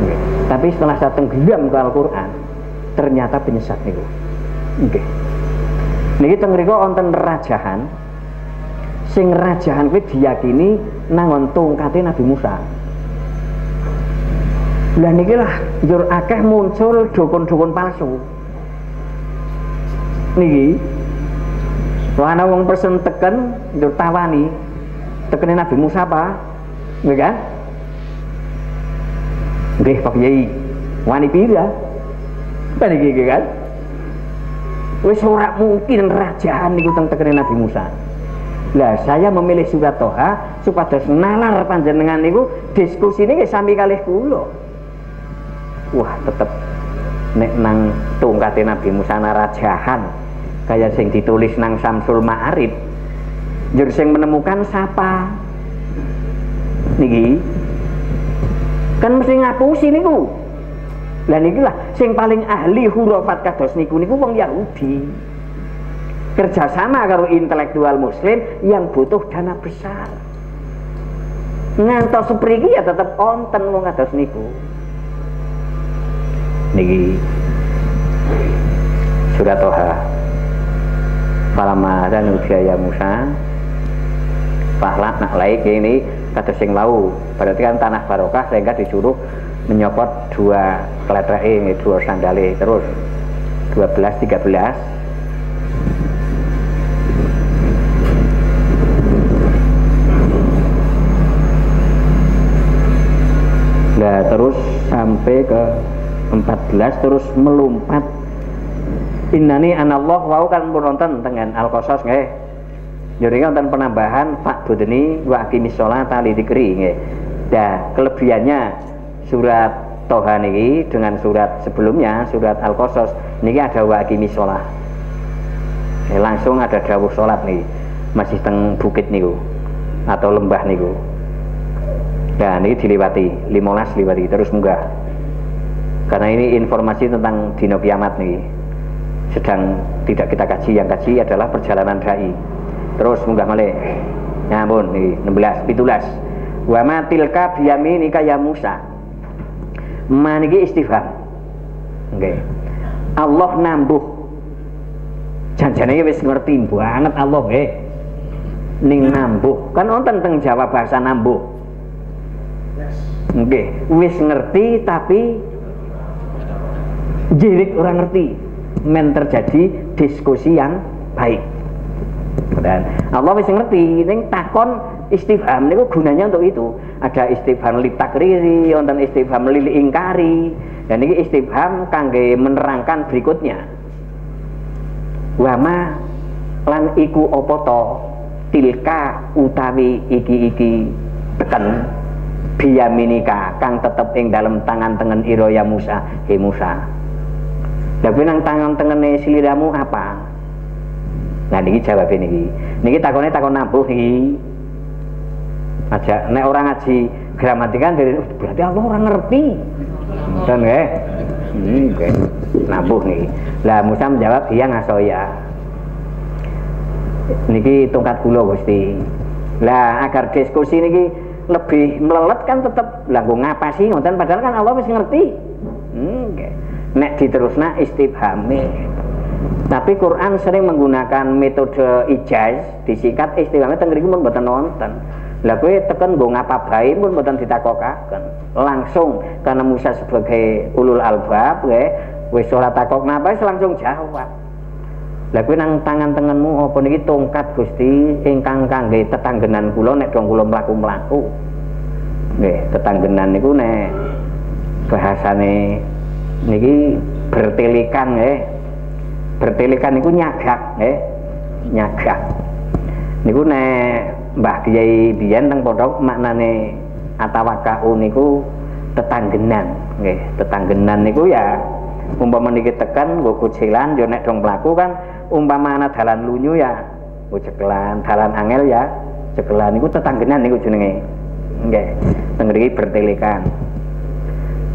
Nggih. Tapi setelah saya tenggelam ke Al-Qur'an, ternyata penyesat niku. Nggih. Niki teng mriku wonten rajahan. Sing rajahan kuwi diyakini nangon tongkate Nabi Musa. Lah niki lah njur akeh muncul dukun-dukun palsu. Niki ana wong pesen teken njur tawani tekene Nabi Musa apa? Nggih kan? Nggih Pak Yai, wani pira? Apa niki kan? Wis ora mungkin rajahan niku teng tekene Nabi Musa. Lah saya memilih surat Toha supados nalar panjenengan niku diskusine nggih sami kalih kula. Wah, tetep nek nang tongkate Nabi Musa rajahan kaya sing ditulis nang Samsul Ma'arif. Njur sing menemukan siapa? Niki kan mesti ngapusi niku. Lah niki lah sing paling ahli hurufat kados niku wong Yahudi. Kerjasama karo intelektual muslim yang butuh dana besar. Ngantos sepriki ya tetep wonten wong kados niku. Niki surat Toha. Falamma dan usia Musa Fahla nak laik ini kados sing wau. Berarti kan tanah barokah sehingga disuruh menyopot dua kletreke, dua sandale terus 12 13. Nah, terus sampai ke 14 terus melompat. Innani anallah wau kan pun nonton dengan Al-Qasas nggih. Jadi wonten penambahan Pak Budeni wa aqimis sholata li dzikri nggih. Nah, kelebihannya surat Toha niki dengan surat sebelumnya surat Al-Qasas niki ada wa aqimis sholah. Langsung ada dawuh salat nih. Masih teng bukit niku atau lembah niku. Nah ini dilewati 15 lewati terus munggah karena ini informasi tentang dino kiamat nih sedang tidak kita kaji. Yang kaji adalah perjalanan dai. Terus munggah malih nyampun nih 16 17 wa ma tilka biyaminika ya Musa. Maniki istifham. Nggih. Allah nambuh janjane wis ngerti banget Allah nggih ning nambuh kan wonten teng Jawa bahasa nambuh. Nggih, wis ngerti tapi jirik orang ngerti. Men terjadi diskusi yang baik. Dan Allah wis ngerti, ning takon istifham niku gunanya untuk itu. Ada istifham li takriri, wonten istifham lil ingkari. Dan ini istifham kangge menerangkan berikutnya. Wama lan iku apa to tilka utawi iki teken biyaminika kang tetep ing dalam tangan tengen ira ya Musa, he Musa. Lah kuwi nang tangan tengene sliramu apa? Nah niki jawabe niki. Niki takone takon nambuh niki. Aja nek orang ngaji gramatika berarti Allah ora ngerti. Ngoten nggih. Nggih. Nambuh niki. Lah Musa menjawab iya ngasoya. Niki tongkat kula Gusti. Lah agar diskusi niki lebih melelet kan tetep lah ngapa sih ngoten padahal kan Allah wis ngerti. nek diterusna istifhami. Tapi Quran sering menggunakan metode ijaz, disingkat istifhami teng mriku pun mboten wonten. Lah kowe teken nggo ngapa bae pun mboten ditakokaken. Langsung karena Musa sebagai ulul albab wis ora takok napa langsung jawab. Lah kowe nang tangan tengenmu apa niki tongkat Gusti ingkang kangge tetanggenan kula nek dong kula mlaku-mlaku. Nggih, tetanggenan niku nek bahasane niki bertelikan nggih. Bertelikan niku nyagak nggih. Nyagak. Niku nek Mbah Kyai biyen teng pondok maknane atawakau niku tetanggenan nggih. Tetanggenan niku ya umpama niki tekan nggo kucilan yo nek dong mlaku kan umpama ana dalan lunyu ya nggo cekelan, dalan angel ya cekelan niku tetanggenan niku jenenge. Nggih. Teng mriki bertelikan.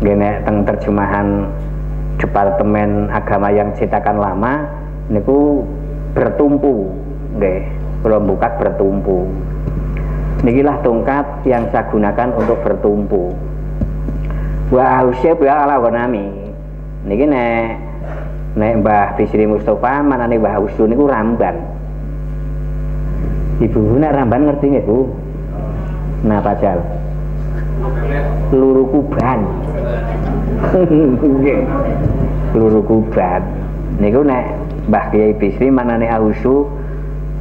Nggih nek teng terjemahan Departemen Agama yang cetakan lama niku bertumpu nggih, kula buka bertumpu. Nikilah tongkat yang saya gunakan untuk bertumpu. Wa ausyab ya ala wanami. Niki nek Mbah Bisri Mustafa manane Mbah Usu niku ramban. Ibu nek ramban ngerti nggih, Bu? Napa jal? Peluru kuban. Nggih. Peluru kuban. Niku nek Mbah Kyai Bisri manane Ausu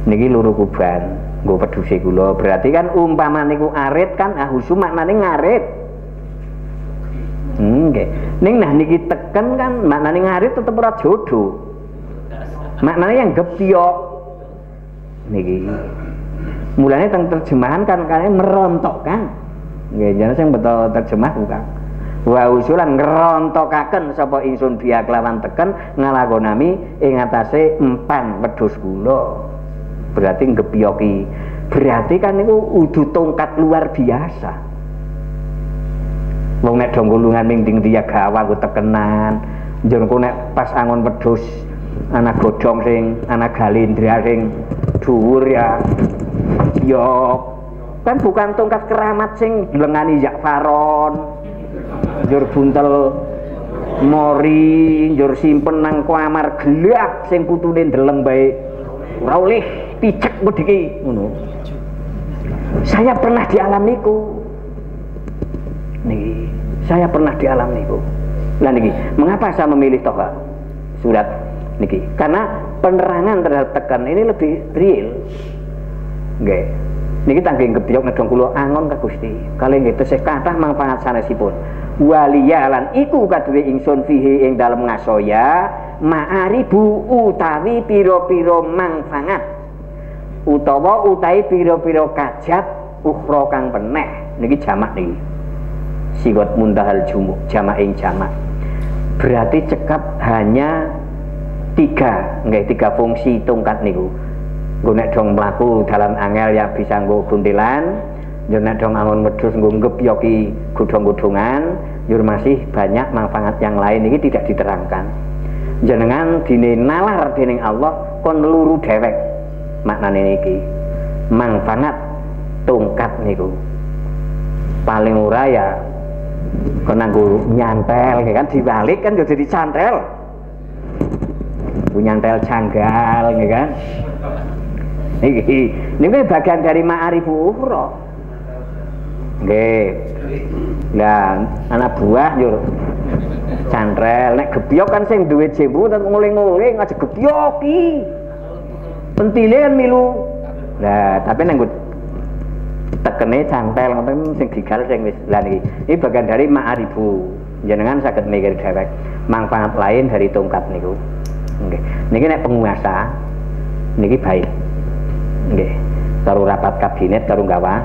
niki luru kuban. Nggo pedhuse kula. Berarti kan umpama niku arit kan Ausu maknane ngarit. Nggih. Ning nah niki teken kan maknane ngarit tetep ora jodoh. Maknane yang gepyok. Niki. Mulane teng terjemahan kan merontokkan. Nggih, jenenge sing betul terjemah bukan. Wa usulan ngerontokaken sapa ingsun biya kelawan teken ngalakonami ing atase empan wedhus kula. Berarti ngepyoki. Berarti kan niku udu tongkat luar biasa. Wong nek do gulungan ning dia gawa ku tekenan. Njenengku nek pas angon wedhus ana godhong sing ana galindra sing dhuwur ya. Yo kan bukan tongkat keramat sing lengani Jakfaron. Njur buntel mori, njur simpen nang kamar gelap sing putune ndeleng bae. Ora oleh picek medhiki ngono. Saya pernah di alam niku. Niki, saya pernah di alam niku. Lah niki, mengapa saya memilih toha surat niki? Karena penerangan terhadap tekan ini lebih real. Nggih. Niki tangge gebyok nedong kula angon ka Gusti. Kalih nggih tesih kathah manfaat sanesipun. Waliyalan iku kaduwe ingsun fihi ing dalem ngasoya ma'aribu utawi pira-pira manfaat utawa utawi pira-pira kajat ukhra kang peneh. Niki jamak niki. Sigot muntahal jumuk jamak ing jamak. Berarti cekap hanya 3 nggih 3 fungsi tongkat niku. Nggo nek dong mlaku dalan angel ya bisa nggo buntelan, yo nek dong angon wedhus nggo ngepyoki godhong-godhongan, yo masih banyak manfaat yang lain iki tidak diterangkan. Jenengan dene nalar dening Allah kon luru dhewek. Maknane niki. Manfaat tongkat niku. Paling ora ya kon nggo nyantel kan dibalik kan yo dadi cantel. Nyantel janggal nggih kan. Niki bagian dari ma'arifu ukhra. Nggih. Lah anak buah yo cantrel nek gebyok kan sing duwe jembu ten nguling-nguling aja gebyoki. Pentile kan milu. Lah tapi nek tekene cantel ngoten sing digal sing wis. Lah niki iki bagian dari ma'arifu. Jenengan saged mikir dhewek manfaat lain dari tongkat niku. Nggih. Niki nek penguasa niki baik. Nggih. Karo rapat kabinet karo gawa